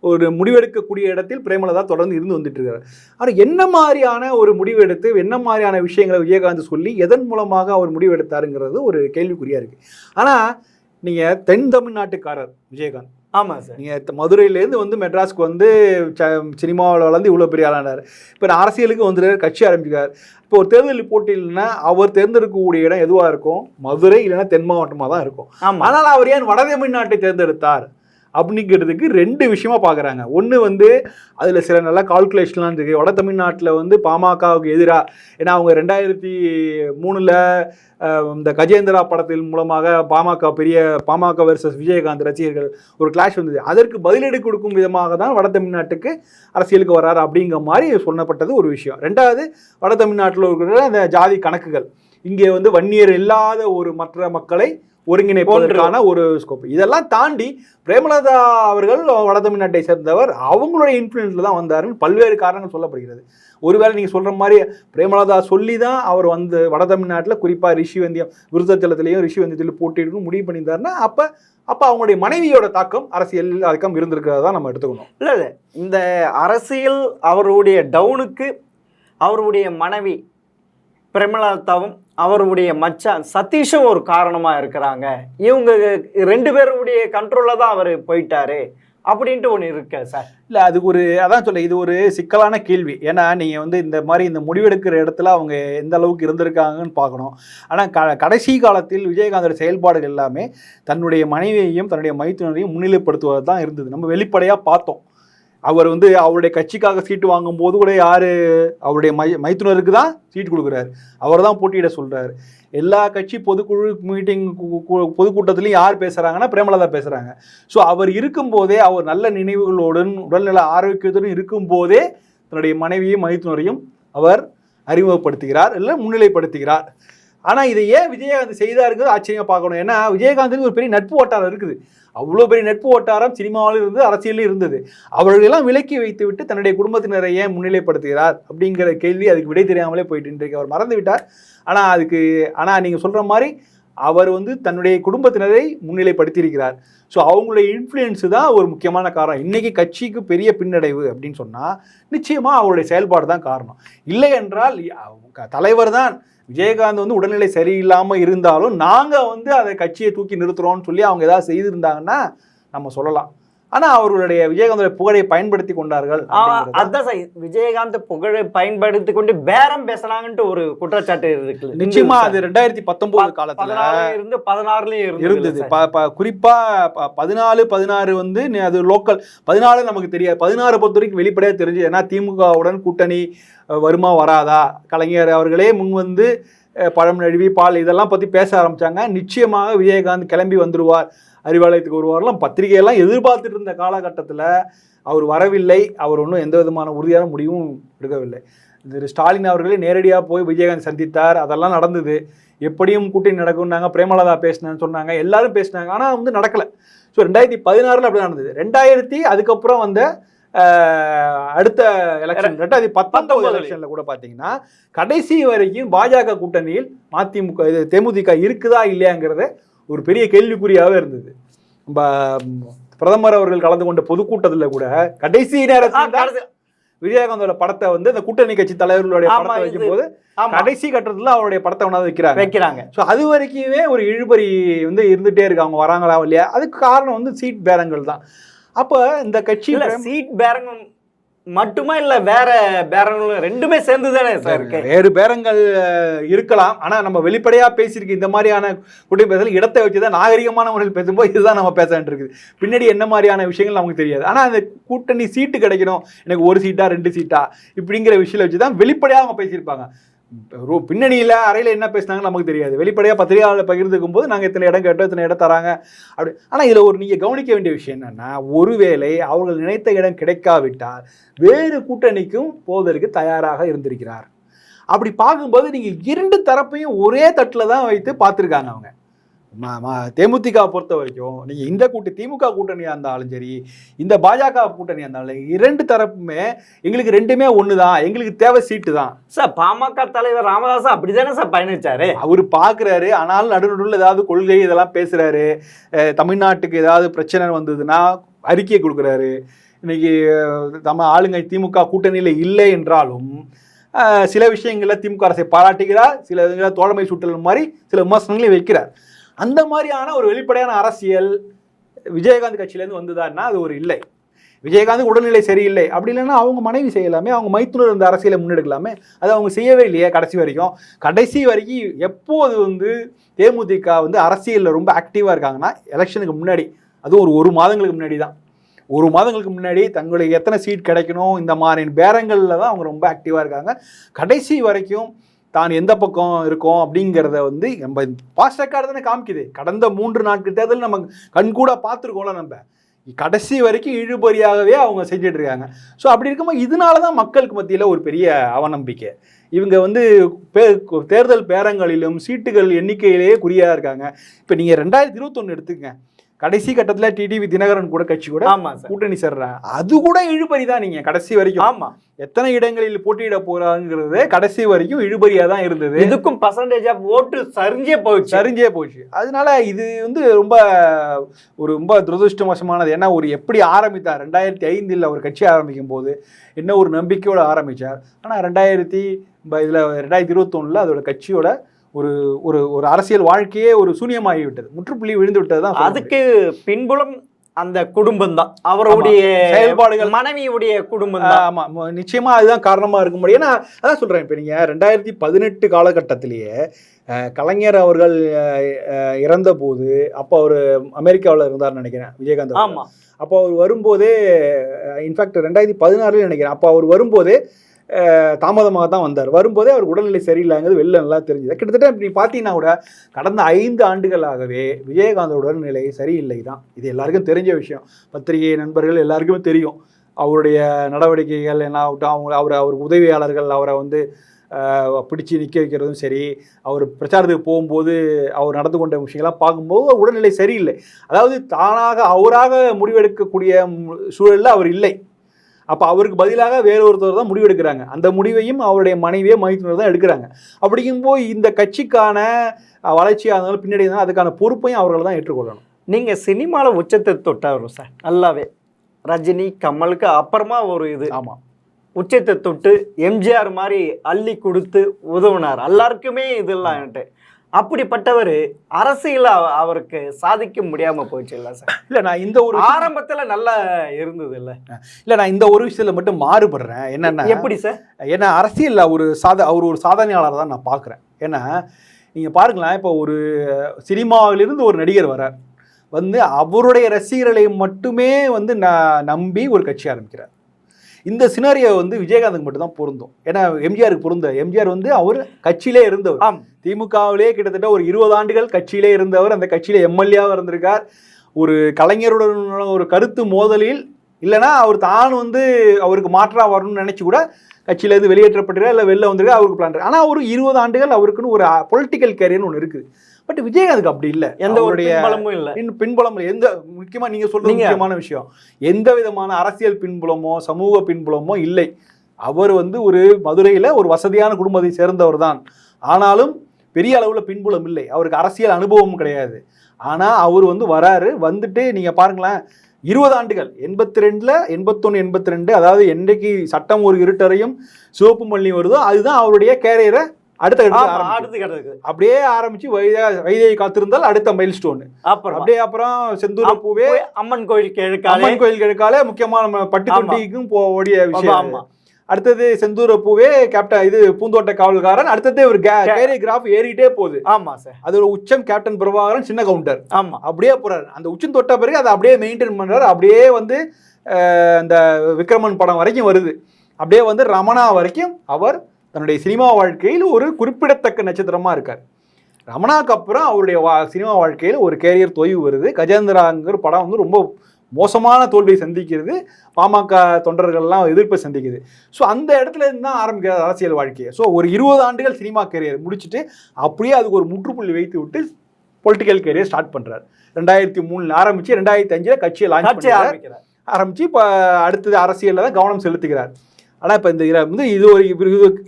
ஒரு முடிவெடுக்கக்கூடிய இடத்தில் பிரேமலதா தொடர்ந்து இருந்து வந்துட்டு இருக்காரு. ஆனால் என்ன மாதிரியான ஒரு முடிவெடுத்து என்ன மாதிரியான விஷயங்களை விஜயகாந்த் சொல்லி எதன் மூலமாக அவர் முடிவெடுத்தாருங்கிறது ஒரு கேள்விக்குறியாக இருக்குது. ஆனால் நீங்கள் தென் தமிழ்நாட்டுக்காரர் விஜயகாந்த். ஆமாம் சார். நீங்கள் மதுரையிலேருந்து வந்து மெட்ராஸ்க்கு வந்து சினிமாவில் வளர்ந்து இவ்வளோ பெரிய ஆளானார். இப்போ அரசியலுக்கு வந்துடுறாரு, கட்சி ஆரம்பிக்கிறார். இப்போ ஒரு தேர்தல் போட்டியில்னா அவர் தேர்ந்தெடுக்கக்கூடிய இடம் எதுவாக இருக்கும்? மதுரை இல்லைன்னா தென் மாவட்டமாக தான் இருக்கும். ஆனால் அவர் ஏன் வட தமிழ்நாட்டை தேர்ந்தெடுத்தார் அப்படிங்கிறதுக்கு 2 விஷயமா பார்க்குறாங்க. ஒன்று வந்து அதில் சில நல்ல கால்குலேஷன்லாம் இருக்குது. வட தமிழ்நாட்டில் வந்து பாமகவுக்கு எதிராக, ஏன்னா அவங்க 2003 இந்த கஜேந்திரா படத்தின் மூலமாக பாமக வெர்சஸ் விஜயகாந்த் ரசிகர்கள் ஒரு கிளாஷ் வந்தது. அதற்கு பதிலடி கொடுக்கும் விதமாக தான் வட தமிழ்நாட்டுக்கு அரசியலுக்கு வர்றாரு அப்படிங்கிற மாதிரி சொல்லப்பட்டது ஒரு விஷயம். 2வது வட தமிழ்நாட்டில் இருக்கிற அந்த ஜாதி கணக்குகள், இங்கே வந்து வன்னியர் இல்லாத ஒரு மற்ற மக்களை ஒருங்கிணைப்பதற்கான ஒரு ஸ்கோப். இதெல்லாம் தாண்டி பிரேமலதா அவர்கள் வட தமிழ்நாட்டை சேர்ந்தவர், அவங்களுடைய இன்ஃப்ளூயன்ஸ்ல தான் வந்தாருன்னு பல்வேறு காரணங்கள் சொல்லப்படுகிறது. ஒருவேளை நீங்கள் சொல்கிற மாதிரி பிரேமலதா சொல்லி தான் அவர் வந்து வட தமிழ்நாட்டில் குறிப்பாக ரிஷிவந்தியம் விருத்தாச்சலத்திலையும் ரிஷிவந்தியத்திலையும் போட்டியிடணும் முடிவு பண்ணியிருந்தாருன்னா அப்போ அவங்களுடைய மனைவியோட தாக்கம் அரசியல் தாக்கம் இருந்திருக்கிறதா நம்ம எடுத்துக்கணும். இல்லை, இந்த அரசியல் அவருடைய டவுனுக்கு அவருடைய மனைவி பிரேமலதாவும் அவருடைய மச்சான் சதீஷும் ஒரு காரணமாக இருக்கிறாங்க. இவங்க 2 பேருடைய கண்ட்ரோலில் தான் அவர் போயிட்டாரு அப்படின்ட்டு ஒன்று இருக்கு சார். இல்லை, அதுக்கு ஒரு அதான் சொல்ல, இது ஒரு சிக்கலான கேள்வி. ஏன்னா நீங்கள் வந்து இந்த மாதிரி இந்த முடிவெடுக்கிற இடத்துல அவங்க எந்த அளவுக்கு இருந்திருக்காங்கன்னு பார்க்கணும். ஆனால் கடைசி காலத்தில் விஜயகாந்தோட செயல்பாடுகள் எல்லாமே தன்னுடைய மனைவியையும் தன்னுடைய மைத்துனரையும் முன்னிலைப்படுத்துவது தான் இருந்தது. நம்ம வெளிப்படையாக பார்த்தோம். அவர் வந்து அவருடைய கட்சிக்காக சீட்டு வாங்கும்போது கூட யார் அவருடைய மைத்துனருக்கு தான் சீட்டு கொடுக்குறாரு, அவர் தான் போட்டியிட சொல்கிறாரு. எல்லா கட்சி பொதுக்குழு மீட்டிங் பொதுக்கூட்டத்திலையும் யார் பேசுகிறாங்கன்னா பிரேமலதா பேசுகிறாங்க. ஸோ அவர் இருக்கும்போதே, அவர் நல்ல நினைவுகளோடும் உடல்நல ஆரோக்கியத்துடன் இருக்கும்போதே தன்னுடைய மனைவியும் மைத்துனரையும் அவர் அறிமுகப்படுத்துகிறார், இல்லை முன்னிலைப்படுத்துகிறார். ஆனால் இதை ஏன் விஜயகாந்த் செய்தாருங்கிறது ஆச்சரியமாக பார்க்கணும். ஏன்னா விஜயகாந்துக்கு ஒரு பெரிய நட்பு வட்டாரம் இருக்குது. அவ்வளோ பெரிய நட்பு வட்டாரம் சினிமாவிலும் இருந்தது, அரசியலிலும் இருந்தது. அவர்களெல்லாம் விலக்கி வைத்து விட்டு தன்னுடைய குடும்பத்தினரை ஏன் முன்னிலைப்படுத்துகிறார் அப்படிங்கிற கேள்வி அதுக்கு விடை தெரியாமலே போயிட்டு இன்றைக்கு அவர் மறந்து விட்டார். ஆனால் நீங்கள் சொல்கிற மாதிரி அவர் வந்து தன்னுடைய குடும்பத்தினரை முன்னிலைப்படுத்தியிருக்கிறார். ஸோ அவங்களுடைய இன்ஃப்ளூயன்ஸு தான் ஒரு முக்கியமான காரணம். இன்றைக்கி கட்சிக்கு பெரிய பின்னடைவு அப்படின்னு சொன்னால் நிச்சயமாக அவருடைய செயல்பாடு தான் காரணம். இல்லை என்றால் தலைவர் தான் விஜயகாந்த் வந்து உடல்நிலை சரியில்லாமல் இருந்தாலும் நாங்கள் வந்து அதை கட்சியை தூக்கி நிறுத்துகிறோம்னு சொல்லி அவங்க ஏதாவது செய்திருந்தாங்கன்னா நம்ம சொல்லலாம். ஆனால் அவர்களுடைய விஜயகாந்தோட புகழை பயன்படுத்தி கொண்டார்கள். அதான் சார், விஜயகாந்த் புகழை பயன்படுத்தி கொண்டு பேரம் பேசினாங்கன்ட்டு ஒரு குற்றச்சாட்டு இருக்கு. நிச்சயமா அது 2019 காலத்துல இருந்து 16லயும் இருந்தது. குறிப்பா 14-16 வந்து அது லோக்கல். 14 நமக்கு தெரியாது. 16 பொறுத்த வரைக்கும் வெளிப்படையாக தெரிஞ்சு. ஏன்னா திமுகவுடன் கூட்டணி வருமா வராதா, கலைஞர் அவர்களே முன் வந்து பழம் நழுவி பால் இதெல்லாம் பற்றி பேச ஆரம்பித்தாங்க. நிச்சயமாக விஜயகாந்த் கிளம்பி வந்துடுவார், அறிவாலயத்துக்கு வருவாரெல்லாம் பத்திரிகையெல்லாம் எதிர்பார்த்துட்டு இருந்த காலகட்டத்தில் அவர் வரவில்லை. அவர் ஒன்றும் எந்த விதமான உறுதியான முடிவும் எடுக்கவில்லை. திரு ஸ்டாலின் அவர்களே நேரடியாக போய் விஜயகாந்த் சந்தித்தார், அதெல்லாம் நடந்தது. எப்படியும் கூட்டணி நடக்கும்னாங்க, பிரேமலதா பேசினேன்னு சொன்னாங்க, எல்லாரும் பேசினாங்க. ஆனால் வந்து நடக்கலை. ஸோ 2016 அப்படி நடந்தது. 2000 அதுக்கப்புறம் வந்த அடுத்த எலெக்ஷன் 2019 எலெக்ஷனில் கூட பார்த்தீங்கன்னா கடைசி வரைக்கும் பாஜக கூட்டணியில் தேமுதிக இருக்குதா இல்லையாங்கிறத ஒரு பெரிய கேள்விக்குறியாகவே இருந்தது. பிரதமர் அவர்கள் கலந்து கொண்ட பொதுக்கூட்டத்தில் கூட கடைசி நேரத்தில் விஜயகாந்தோட படத்தை வந்து அந்த கூட்டணி கட்சி தலைவர்களுடைய படத்தை வைக்கும் போது கடைசி கட்டத்தில் அவருடைய படத்தை ஒன்றாவது வைக்கிறாங்க. ஸோ அது வரைக்குமே ஒரு இழுபறி வந்து இருந்துகிட்டே இருக்கு. அவங்க வராங்களா இல்லையா, அதுக்கு காரணம் வந்து சீட் பேரங்கள் தான். அப்போ இந்த கட்சியில் சீட் பேரங்கள் மட்டுமா இல்லை வேற பேரங்களும் ரெண்டுமே சேர்ந்து தானே சார் இருக்கு. வேறு பேரங்கள் இருக்கலாம். ஆனால் நம்ம வெளிப்படையாக பேசியிருக்கு. இந்த மாதிரியான கூட்டணி பேசல இடத்தை வச்சு தான் நாகரிகமான முறையில் பேசும்போது இதுதான் நம்ம பேச வேண்டியிருக்குது. பின்னாடி என்ன மாதிரியான விஷயங்கள் நமக்கு தெரியாது. ஆனால் அந்த கூட்டணி சீட்டு கிடைக்கணும், எனக்கு 1 சீட்டா 2 சீட்டா இப்படிங்கிற விஷயம் வச்சு தான் வெளிப்படையாக அவங்க பேசியிருப்பாங்க. பின்னணியில் அறையில் என்ன பேசினாங்கன்னு நமக்கு தெரியாது. வெளிப்படையாக பத்திரிகையாளர் பகிர்ந்துக்கும் போது நாங்கள் இத்தனை இடம் கேட்டோம், இத்தனை இடம் தராங்க அப்படி. ஆனால் இதில் நீங்கள் கவனிக்க வேண்டிய விஷயம் என்னென்னா, ஒருவேளை அவர்கள் நினைத்த இடம் கிடைக்காவிட்டால் வேறு கூட்டணிக்கும் போவதற்கு தயாராக இருந்திருக்கிறார். அப்படி பார்க்கும்போது நீங்கள் 2 தரப்பையும் ஒரே தட்டில் தான் வைத்து பார்த்துருக்காங்க அவங்க. தேமுதிக பொறுத்த வரைக்கும் நீங்கள் இந்த திமுக கூட்டணியாக இருந்தாலும் சரி, இந்த பாஜக கூட்டணியாக இருந்தாலும் 2 தரப்புமே எங்களுக்கு ரெண்டுமே ஒன்று தான், எங்களுக்கு தேவை சீட்டு தான். சார் பாமக தலைவர் ராமதாஸ் அப்படி தானே சார் பயணிச்சாரு. அவர் பார்க்குறாரு. ஆனாலும் நடுநடுவில் ஏதாவது கொள்கை இதெல்லாம் பேசுகிறாரு. தமிழ்நாட்டுக்கு ஏதாவது பிரச்சனை வந்ததுன்னா அறிக்கையை கொடுக்குறாரு. இன்னைக்கு நம்ம ஆளுங்கை திமுக கூட்டணியில் இல்லை என்றாலும் சில விஷயங்களில் திமுக அரசை பாராட்டுகிறார், சில இதுகளில் தோழமை சுட்டல் மாதிரி சில விமர்சனங்களையும் வைக்கிறார். அந்த மாதிரியான ஒரு வெளிப்படையான அரசியல் விஜயகாந்த் கட்சியிலேருந்து வந்ததுன்னா அது ஒரு இல்லை. விஜயகாந்த் உடல்நிலை சரியில்லை அப்படி இல்லைன்னா அவங்க மனைவி செய்யலாமே, அவங்க மைத்துனர் இந்த அரசியலை முன்னெடுக்கலாமே. அது அவங்க செய்யவே இல்லையே கடைசி வரைக்கும். எப்போது வந்து தேமுதிக வந்து அரசியலில் ரொம்ப ஆக்டிவாக இருக்காங்கன்னா எலெக்ஷனுக்கு முன்னாடி, அதுவும் ஒரு மாதங்களுக்கு முன்னாடி தான். 1 மாதங்களுக்கு முன்னாடி தங்களுக்கு எத்தனை சீட் கிடைக்கணும் இந்த மாதிரி பேரங்களில் தான் அவங்க ரொம்ப ஆக்டிவாக இருக்காங்க. கடைசி வரைக்கும் தான் எந்த பக்கம் இருக்கோம் அப்படிங்கிறத வந்து நம்ம பாஸ்ட் ரெக்கார்டு தானே காமிக்குது. கடந்த 3 நாட்கள் தேர்தல் நம்ம கண்கூட பார்த்துருக்கோம்ல. நம்ம கடைசி வரைக்கும் இழுபறியாகவே அவங்க செஞ்சுட்டு இருக்காங்க. ஸோ அப்படி இருக்கும்போது இதனால தான் மக்களுக்கு மத்தியில் ஒரு பெரிய அவநம்பிக்கை. இவங்க வந்து தேர்தல் பேரங்களிலும் சீட்டுகள் எண்ணிக்கையிலேயே குறியா இருக்காங்க. இப்போ நீங்கள் 2021 எடுத்துக்கங்க, கடைசி கட்டத்தில் டிடிவி தினகரன் கூட கட்சி கூட கூட்டணி சேர்றாங்க. அது கூட இழுபறி தான். நீங்க கடைசி வரைக்கும் ஆமா எத்தனை இடங்களில் போட்டியிட போறாங்கிறது கடைசி வரைக்கும் இழுபறியா தான் இருந்தது. இதுக்கும் பர்சன்டேஜ் ஆஃப் ஓட்டு சரிஞ்சே போச்சு. அதனால இது வந்து ரொம்ப துரதிருஷ்டவசமானது. ஏன்னா எப்படி ஆரம்பித்தார் 2005 அவர் கட்சி ஆரம்பிக்கும் போது என்ன ஒரு நம்பிக்கையோட ஆரம்பிச்சார். ஆனால் 2021 அதோட கட்சியோட ஒரு ஒரு ஒரு அரசியல் வாழ்க்கையே ஒரு சூன்யமாகி விட்டது, முற்றுப்புள்ளி விழுந்து விட்டது தான். அதுக்கு பின்புலம் அந்த குடும்பம் தான், அவருடைய செயல்பாடுகள், மனைவியுடைய குடும்பம் தான். ஆமா, நிச்சயமா அதுதான் காரணமா இருக்க முடியும். ஏன்னா அதான் சொல்றேன், இப்ப நீங்க 2018 காலகட்டத்திலேயே கலைஞர் அவர்கள் இறந்த போது, அப்போ அவர் அமெரிக்காவில் இருந்தார்னு நினைக்கிறேன் விஜயகாந்த். ஆமா, அப்போ அவர் வரும்போதே, இன்ஃபேக்ட் 2016 நினைக்கிறேன், அப்போ அவர் வரும்போதே தாமதமாக தான் வந்தார். வரும்போதே அவர் உடல்நிலை சரியில்லைங்கிறது வெளில நல்லா தெரிஞ்சுது. கிட்டத்தட்ட இப்படி பார்த்தீங்கன்னா கூட கடந்த 5 ஆண்டுகளாகவே விஜயகாந்தோட உடல்நிலை சரியில்லை தான். இது எல்லாருக்கும் தெரிஞ்ச விஷயம். பத்திரிகை நண்பர்கள் எல்லாருக்குமே தெரியும் அவருடைய நடவடிக்கைகள் என்ன ஆகட்டும். அவருக்கு உதவியாளர்கள் அவரை வந்து பிடிச்சி நிற்க வைக்கிறதும் சரி, அவர் பிரச்சாரத்துக்கு போகும்போது அவர் நடந்து கொண்ட விஷயங்கள்லாம் பார்க்கும்போது உடல்நிலை சரியில்லை. அதாவது தானாக அவராக முடிவெடுக்கக்கூடிய சூழலில் அவர் இல்லை. அப்போ அவருக்கு பதிலாக வேற ஒருத்தர் தான் முடிவு எடுக்கிறாங்க. அந்த முடிவையும் அவருடைய மனைவியே மைத்துனர் தான் எடுக்கிறாங்க. அப்படிங்கும்போது இந்த கட்சிக்கான வளர்ச்சியாக இருந்தாலும் பின்னாடி இருந்தாலும் அதுக்கான பொறுப்பையும் அவர்கள் தான் ஏற்றுக்கொள்ளணும். நீங்கள் சினிமாவில் உச்சத்தை தொட்டாரும் சார், நல்லாவே ரஜினி கமலுக்கு அப்புறமா ஒரு இது. ஆமாம், உச்சத்தை தொட்டு எம்ஜிஆர் மாதிரி அள்ளி கொடுத்து உதவுனார் எல்லாருக்குமே. இதெல்லாம் அப்படிப்பட்டவர் அரசியல் அவருக்கு சாதிக்க முடியாம போச்சு இல்ல சார்? இல்ல, நான் இந்த ஒரு ஆரம்பத்துல நல்லா இருந்தது இல்ல. நான் இந்த ஒரு விஷயத்துல மட்டும் மாறுபடுறேன். என்னன்னா, எப்படி சார்? ஏன்னா அரசியல் அவர் ஒரு சாதனையாளர் தான் நான் பார்க்குறேன். ஏன்னா நீங்க பாருங்களேன், இப்போ ஒரு சினிமாவிலிருந்து ஒரு நடிகர் வரார், வந்து அவருடைய ரசிகர்களை மட்டுமே வந்து நம்பி ஒரு கட்சி ஆரம்பிக்கிறார். இந்த சினாரியோ வந்து விஜயகாந்துக்கு மட்டும்தான் பொருந்தும். ஏன்னா எம்ஜிஆருக்கு பொருந்த, எம்ஜிஆர் வந்து அவர் கட்சியிலே இருந்தவர். திமுகவிலே கிட்டத்தட்ட ஒரு 20 ஆண்டுகள் கட்சியிலே இருந்தவர். அந்த கட்சியில எம்எல்ஏவாக இருந்திருக்கார். ஒரு கலைஞருடன் ஒரு கருத்து மோதலில் இல்லைன்னா அவர் தான் வந்து அவருக்கு மாற்றாக வரணும்னு நினைச்சு கூட கட்சியிலேருந்து வெளியேற்றப்பட்டிருக்கார், இல்லை வெளில வந்திருக்கார், அவருக்கு பிளான். ஆனால் ஒரு 20 ஆண்டுகள் அவருக்குன்னு ஒரு பொலிட்டிக்கல் கேரியர்னு ஒன்று இருக்குது. பட் விஜயகாந்துக்கு அப்படி இல்லை. எந்த ஒரு பின்புலமும் இல்லை. பின்புலம் எந்த முக்கியமாக நீங்கள் சொல்றது முக்கியமான விஷயம், எந்த விதமான அரசியல் பின்புலமோ சமூக பின்புலமோ இல்லை. அவர் வந்து ஒரு மதுரையில் ஒரு வசதியான குடும்பத்தை சேர்ந்தவர் தான். ஆனாலும் பெரிய அளவில் பின்புலம் இல்லை. அவருக்கு அரசியல் அனுபவமும் கிடையாது. ஆனால் அவர் வந்து வராரு, வந்துட்டு நீங்கள் பாருங்களேன், 20 ஆண்டுகள் 82, 81, 82, அதாவது என்றைக்கு சட்டம் ஒரு இருட்டறையும் சிவப்பு மல்லி வருதோ அதுதான் அவருடைய கேரியரை அடுத்த அப்படியே ஆரம்பிச்சு வைதையை காத்திருந்தால் அடுத்த மைல் ஸ்டோன். அப்படியே அப்புறம் செந்தூர பூவே, அம்மன் கோயில் கிழக்காலே முக்கியமான பட்டுக்கொட்டிக்கும் ஓடிய விஷயம். அடுத்தது செந்தூர பூவே, கேப்டன் இது பூந்தோட்ட காவல்காரன். அடுத்தது ஒரு கேரிகிராஃப் ஏறிட்டே போகுது. ஆமா சார், அது ஒரு உச்சம் கேப்டன் பிரபாகரன் சின்ன கவுண்டர். ஆமா, அப்படியே போறாரு. அந்த உச்சம் தொட்ட பிறகு அதை அப்படியே மெயின்டைன் பண்றாரு. அப்படியே வந்து இந்த விக்ரமன் படம் வரைக்கும் வருது. அப்படியே வந்து ரமணா வரைக்கும் அவர் தன்னுடைய சினிமா வாழ்க்கையில் ஒரு குறிப்பிடத்தக்க நட்சத்திரமா இருக்கார். ரமணாக்கு அப்புறம் அவருடைய சினிமா வாழ்க்கையில் ஒரு கேரியர் தொய்வு வருது. கஜேந்திராங்கிற படம் வந்து ரொம்ப மோசமான தோல்வியை சந்திக்கிறது. பாமக தொண்டர்கள்லாம் எதிர்ப்பை சந்திக்குது. ஸோ அந்த இடத்துல இருந்து தான் ஆரம்பிக்கிறது அரசியல் வாழ்க்கையை. ஸோ ஒரு 20 ஆண்டுகள் சினிமா கேரியர் முடிச்சுட்டு அப்படியே அதுக்கு ஒரு முற்றுப்புள்ளி வைத்து விட்டு பொலிட்டிக்கல் கேரியர் ஸ்டார்ட் பண்ணுறாரு. 2003 ஆரம்பித்து 2005 கட்சியை லான்ச் ஆரம்பித்து இப்போ அடுத்தது அரசியலில் தான் கவனம் செலுத்துகிறார். ஆனால் இப்போ இந்த வந்து இது ஒரு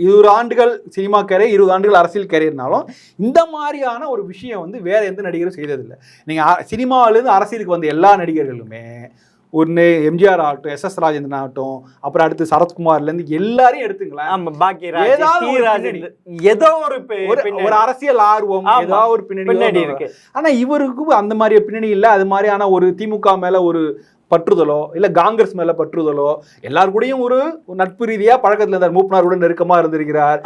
20 ஆண்டுகள் சினிமா கேரியர், 20 ஆண்டுகள் அரசியல் கேரியர்னாலும் இந்த மாதிரியான ஒரு விஷயம் வந்து வேற எந்த நடிகரும் செய்ததில்லை. நீங்கள் சினிமாவிலேருந்து அரசியலுக்கு வந்த எல்லா நடிகர்களுமே, ஒன்று எம்ஜிஆர் ஆகட்டும், எஸ்.எஸ். ராஜேந்திரன் ஆகட்டும், அப்புறம் அடுத்து சரத்குமார்லேருந்து எல்லாரையும் எடுத்துங்களேன், ஏதோ ஒரு அரசியல் ஆர்வம், ஏதாவது ஒரு பின்னணி இருக்கு. ஆனால் இவருக்கு அந்த மாதிரி பின்னணி இல்லை. அது மாதிரியான ஒரு திமுக மேலே ஒரு பற்றுதலோ இல்லை காங்கிரஸ் மேல பற்றுதலோ, எல்லாரு கூடயும் ஒரு நட்பு ரீதியா பழக்கத்தில் இருந்தார். மூப்பனார் கூட நெருக்கமா இருந்திருக்கிறார்.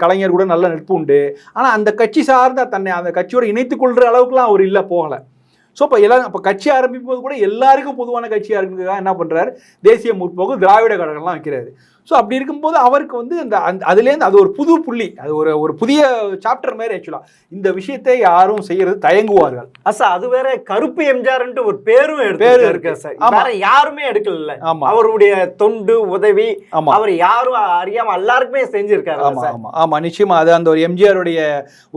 கலைஞர் கூட நல்ல நட்பு உண்டு. ஆனா அந்த கட்சி சார்ந்த தன்னை அந்த கட்சியோட இணைத்துக் கொள்ற அளவுக்குலாம் அவர் இல்லை, போகலை. ஸோ இப்போ எல்லாரும் இப்போ கட்சி ஆரம்பிக்கும் போது கூட எல்லாருக்கும் பொதுவான கட்சியாக இருக்கிறதுக்காக என்ன பண்ணுறாரு, தேசிய முற்போக்கு திராவிட கழகம்லாம் வைக்கிறாரு. ஸோ அப்படி இருக்கும்போது அவருக்கு வந்து அதுலேருந்து அது ஒரு புது புள்ளி, அது ஒரு புதிய சாப்டர் மாதிரி. ஆக்சுவலாக இந்த விஷயத்தை யாரும் செய்யறது தயங்குவார்கள். சார் அது வேற கருப்பு எம்ஜிஆர்ன்ட்டு ஒரு பேரும் இருக்கு சார். வேற யாருமே எடுக்கல. அவருடைய தொண்டு உதவி அவர் யாரும் அறியாம எல்லாருக்குமே செஞ்சிருக்காரு. ஆமா நிச்சயமா. அது அந்த ஒரு எம்ஜிஆருடைய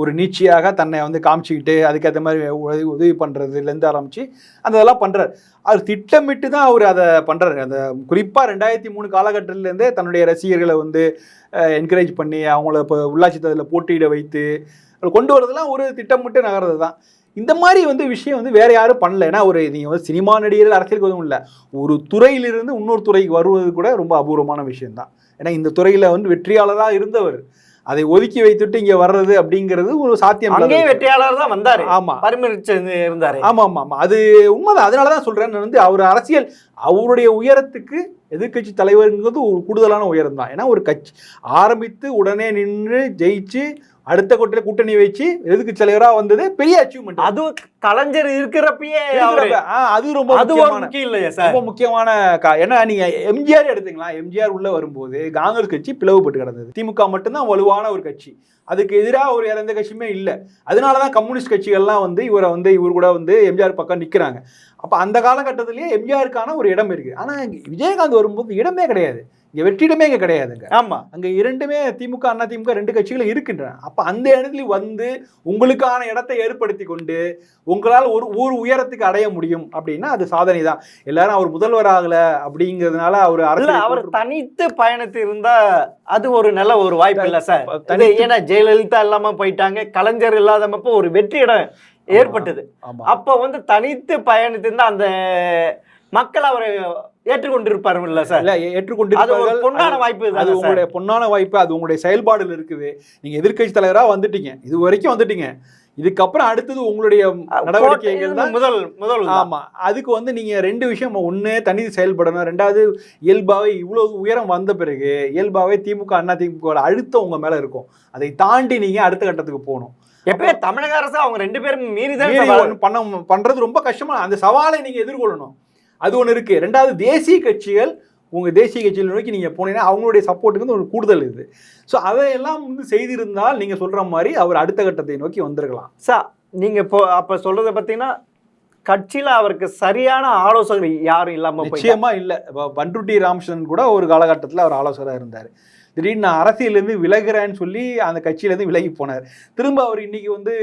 ஒரு நீட்சியாக தன்னை வந்து காமிச்சிக்கிட்டு அதுக்கேற்ற மாதிரி உதவி பண்றதுலேருந்து ஆரம்பிச்சு அந்த இதெல்லாம் பண்றாரு. அவர் திட்டமிட்டு தான் அவர் அதை பண்றாரு. அந்த குறிப்பா 2003 காலகட்டத்திலேருந்தே தன்னுடைய ரசிகர்களை வந்து என்கரேஜ் பண்ணி அவங்கள இப்போ உள்ளாட்சி தேர்தலில் போட்டியிட வைத்து கொண்டு வரதெல்லாம் ஒரு திட்டமிட்டு நகர்றது தான். இந்த மாதிரி வந்து விஷயம் வந்து வேற யாரும் பண்ணல. ஏன்னா நீங்கள் வந்து சினிமா நடிகர்கள் அரசியலுக்கு எதுவும் இல்லை, ஒரு துறையிலிருந்து இன்னொரு துறைக்கு வருவது கூட ரொம்ப அபூர்வமான விஷயம்தான். ஏன்னா இந்த துறையில் வந்து வெற்றியாளராக இருந்தவர் அதை ஒதுக்கி வைத்துட்டு இங்க வர்றது அப்படிங்கிறது ஒரு சாத்தியம். அங்கே வெற்றியாளர் தான் வந்தாரு. ஆமா, பரிமரிச்சு இருந்தாரு. ஆமா ஆமா ஆமா, அது உண்மைதான். அதனாலதான் சொல்றேன், வந்து அவர் அரசியல் அவருடைய உயரத்துக்கு எதிர்கட்சி தலைவருங்கிறது ஒரு கூடுதலான உயரம் தான். ஏன்னா ஒரு கட்சி ஆரம்பித்து உடனே நின்று ஜெயிச்சு அடுத்த கொட்டையில கூட்டணி வச்சு எதிர்கட்சி தலைவரா வந்தது பெரிய அச்சீவ்மெண்ட். அது கலைஞர் இருக்கிறப்பயே அது ரொம்ப ரொம்ப முக்கியமான. ஏன்னா நீங்க எம்ஜிஆர் எடுத்தீங்களா, எம்ஜிஆர் உள்ள வரும்போது காங்கிரஸ் கட்சி பிளவுபட்டு கிடந்தது, திமுக மட்டும்தான் வலுவான ஒரு கட்சி, அதுக்கு எதிராக ஒரு எந்த கட்சியுமே இல்லை. அதனாலதான் கம்யூனிஸ்ட் கட்சிகள்லாம் வந்து இவர் கூட வந்து எம்ஜிஆர் பக்கம் நிக்கிறாங்க. அப்ப அந்த காலகட்டத்திலேயே எம்ஜிஆருக்கான ஒரு இடம் இருக்கு. ஆனா விஜயகாந்த் வரும்போது இடமே கிடையாது, இங்க வெற்றிடமே இங்க கிடையாதுங்க. ஆமா, அங்க இரண்டுமே திமுக அண்ணா திமுக ரெண்டு கட்சிகளும் இருக்கின்றன. அப்ப அந்த இடத்துல வந்து உங்களுக்கான இடத்தை ஏற்படுத்தி கொண்டு உங்களால் ஒரு உயரத்துக்கு அடைய முடியும் அப்படின்னா அது சாதனை தான். எல்லாரும் அவர் முதல்வர் ஆகல அப்படிங்கிறதுனால அவர் தனித்து பயணத்து இருந்தா அது ஒரு நல்ல ஒரு வாய்ப்பு இல்ல சார். ஏன்னா ஜெயலலிதா இல்லாம போயிட்டாங்க, கலைஞர் இல்லாதப்போ ஒரு வெற்றி இடம் ஏற்பட்டது. அப்ப வந்து தனித்து பயணித்திருந்தா அந்த மக்கள் அவரை ஏற்றுக்கொண்டிருப்பாரு இல்ல சார்? இல்ல, ஏற்றுக்கொண்டிருப்பார்கள். பொன்னான வாய்ப்பு, அது உங்களுடைய பொன்னான வாய்ப்பு, அது உங்களுடைய செயல்பாடுல இருக்குது. நீங்க எதிர்க்கட்சி தலைவரா வந்துட்டீங்க, இது வரைக்கும் வந்துட்டீங்க. இதுக்கப்புறம் அடுத்தது உங்களுடைய நடவடிக்கைகள் தான் முதல். ஆமா, அதுக்கு வந்து நீங்க ரெண்டு விஷயம், ஒண்ணு தனித்து செயல்படணும், ரெண்டாவது இயல்பாவே இவ்வளவு உயரம் வந்த பிறகு இயல்பாவே திமுக அண்ணா திமுக அழுத்தம் உங்க மேல இருக்கும், அதை தாண்டி நீங்க அடுத்த கட்டத்துக்கு போகணும். எப்பவே தமிழக அரசு அவங்க ரெண்டு பேரும் மீறிதான் பண்றது ரொம்ப கஷ்டமா. அந்த சவாலை நீங்க எதிர்கொள்ளணும், அது ஒன்று இருக்கு. ரெண்டாவது தேசிய கட்சிகள், உங்கள் தேசிய கட்சியில் நோக்கி நீங்கள் போனீங்கன்னா அவங்களுடைய சப்போர்ட்டுக்கு வந்து ஒரு கூடுதல் இது. ஸோ அதையெல்லாம் வந்து செய்திருந்தால் நீங்கள் சொல்கிற மாதிரி அவர் அடுத்த கட்டத்தை நோக்கி வந்திருக்கலாம். சார் நீங்கள் இப்போ அப்போ சொல்கிறத பார்த்தீங்கன்னா கட்சியில் அவருக்கு சரியான ஆலோசகர் யாரும் இல்லாமல் நிச்சயமாக இல்லை. இப்போ பண்ருட்டி ராமச்சந்திரன் கூட ஒரு காலகட்டத்தில் அவர் ஆலோசகராக இருந்தார். திடீர்னு நான் அரசியலேருந்து விலகிறேன்னு சொல்லி அந்த கட்சியிலேருந்து விலகி போனார். திரும்ப அவர் இன்னைக்கு வந்து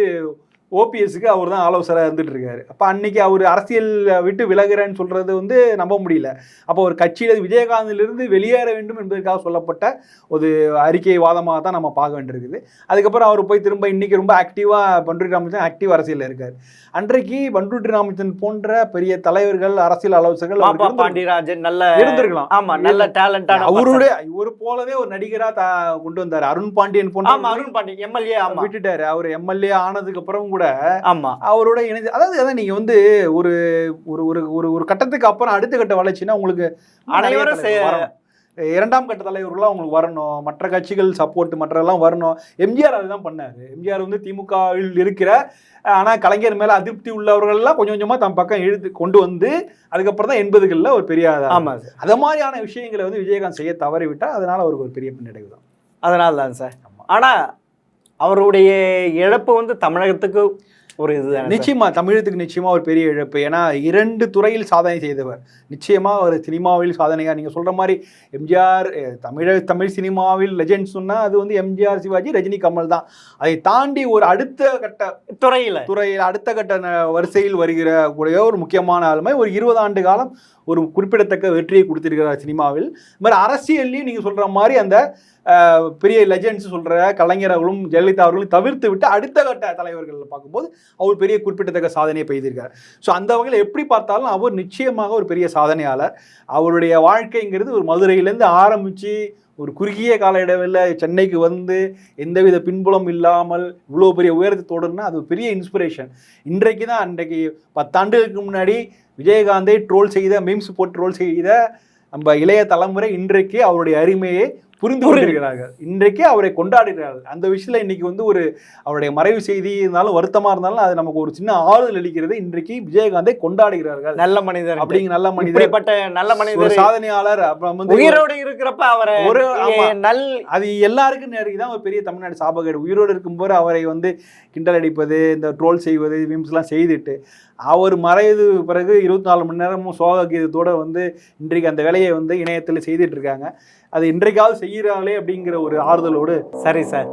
ஓபிஎஸ்க்கு அவர் தான் ஆலோசகராக இருந்துட்டு இருக்காரு. அப்போ அன்னைக்கு அவர் அரசியல் விட்டு விலகிறேன்னு சொல்றது வந்து நம்ப முடியல. அப்போ ஒரு கட்சியில் விஜயகாந்திலிருந்து வெளியேற வேண்டும் என்பதற்காக சொல்லப்பட்ட ஒரு அறிக்கை வாதமாக தான் நம்ம பார்க்க வேண்டியிருக்குது. அதுக்கப்புறம் அவர் போய் திரும்ப இன்னைக்கு ரொம்ப ஆக்டிவாக பண்ருட்டி ராமச்சந்திரன் ஆக்டிவ் அரசியல் இருக்கார். அன்றைக்கு பண்ருட்டி ராமச்சந்திரன் போன்ற பெரிய தலைவர்கள், அரசியல் ஆலோசகர்கள் பாண்டியராஜன் நல்ல இருந்திருக்கலாம். ஆமா, நல்ல டேலண்டான அவருடைய இவர் போலவே ஒரு நடிகரா கொண்டு வந்தார். அருண் பாண்டியன் போன்ற அருண் பாண்டியன் எம்எல்ஏ விட்டுட்டாரு. அவர் எம்எல்ஏ ஆனதுக்கு அப்புறம் கூட ஆமா அவரோட இணைந்து, அதாவது நீங்க வந்து ஒரு ஒரு ஒரு கட்டத்துக்கு அப்புறம் அடுத்த கட்ட வளர்ச்சின்னா உங்களுக்கு அனைவரும் இரண்டாம் கட்ட தலைவர்கள்லாம் உங்களுக்கு வரணும், மற்ற கட்சிகள் சப்போர்ட் மற்றெல்லாம் வரணும். எம்ஜிஆர் அதுதான் பண்ணாரு. எம்ஜிஆர் வந்து திமுகவில் இருக்கிற ஆனால் கலைஞர் மேலே அதிருப்தி உள்ளவர்கள்லாம் கொஞ்சம் கொஞ்சமாக தம் பக்கம் இழுத்து கொண்டு வந்து அதுக்கப்புறம் தான் 80களில் ஒரு பெரிய அது மாதிரியான விஷயங்களை வந்து விஜயகாந்த் செய்ய தவறிவிட்டால் அதனால அவருக்கு ஒரு பெரிய பின்னடைவு தான். அதனால தான் சார். ஆனால் அவருடைய இழப்பு வந்து தமிழகத்துக்கு ஒரு இது நிச்சயமா, தமிழகத்துக்கு நிச்சயமா ஒரு பெரிய இழப்பு. ஏன்னா 2 துறையில் சாதனை செய்தவர். நிச்சயமா ஒரு சினிமாவில் சாதனையா நீங்க சொல்ற மாதிரி எம்ஜிஆர் தமிழ் சினிமாவில் லெஜெண்ட் சொன்னா அது வந்து எம்ஜிஆர், சிவாஜி, ரஜினி, கமல் தான். அதை தாண்டி ஒரு அடுத்த கட்ட துறையில் அடுத்த கட்ட வரிசையில் வருகிற கூடிய ஒரு முக்கியமான ஆளுமை. ஒரு 20 ஆண்டு காலம் ஒரு குறிப்பிடத்தக்க வெற்றியை கொடுத்திருக்கிறார் சினிமாவில். இது மாதிரி அரசியல்லையும் நீங்க சொல்ற மாதிரி அந்த பெரிய லெஜெண்ட்ஸ் சொல்ற கலைஞர் அவர்களும் ஜெயலலிதா அவர்களும் தவிர்த்து விட்டு அடுத்த கட்ட தலைவர்கள் பார்க்கும்போது அவர் பெரிய குறிப்பிடத்தக்க சாதனையை பெய்திருக்கார். ஸோ அந்த வகையில் எப்படி பார்த்தாலும் அவர் நிச்சயமாக ஒரு பெரிய சாதனையாளர். அவருடைய வாழ்க்கைங்கிறது ஒரு மதுரையிலேருந்து ஆரம்பித்து ஒரு குறுகிய கால இடைவெளியில் சென்னைக்கு வந்து எந்தவித பின்புலம் இல்லாமல் இவ்வளோ பெரிய உயரத்தை தொடர்னா அது பெரிய இன்ஸ்பிரேஷன். இன்றைக்கு 10 ஆண்டுகளுக்கு முன்னாடி விஜயகாந்தை ட்ரோல் செய்த, மீம்ஸ் போட்டு ட்ரோல் செய்த நம்ம இளைய தலைமுறை இன்றைக்கு அவருடைய அருமையை புரிந்து கொண்டிருக்கிறார்கள். இன்றைக்கு அவரை கொண்டாடுகிறார்கள். அந்த விஷயத்துல இன்னைக்கு வந்து ஒரு அவருடைய மறைவு செய்தி இருந்தாலும் வருத்தமா இருந்தாலும் அது நமக்கு ஒரு சின்ன ஆறுதல் அளிக்கிறது. இன்றைக்கு விஜயகாந்தை கொண்டாடுகிறார்கள். நல்ல மனிதர் அப்படிங்க, நல்ல மனிதர், இப்படிப்பட்ட நல்ல ஒரு மனிதர், சாதனையாளர். அப்புறம் வந்து உயிரோடு இருக்கிறப்ப அவரை ஒரு ஆமா, நல் அது எல்லாருக்கும் நேரிதான் ஒரு பெரிய தமிழ்நாடு சாபகேடு. உயிரோடு இருக்கும்போது அவரை வந்து கிண்டல் அடிப்பது, இந்த ட்ரோல் செய்வது, விம்ஸ்லாம் செய்துட்டு அவர் மறைவு பிறகு 24 மணி நேரமும் சோக கீதத்தோட வந்து இன்றைக்கு அந்த வேலையை வந்து இணையத்தில் செய்துட்டு இருக்காங்க. அது இன்றைக்காவது செய்கிறாங்களே அப்படிங்கிற ஒரு ஆறுதலோடு. சரி சார்,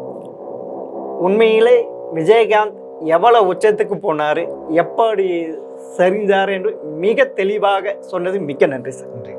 உண்மையிலே விஜயகாந்த் எவ்வளவு உச்சத்துக்கு போனார், எப்படி சரிந்தார் என்று மிக தெளிவாக சொன்னது மிக்க நன்றி சார். நன்றி.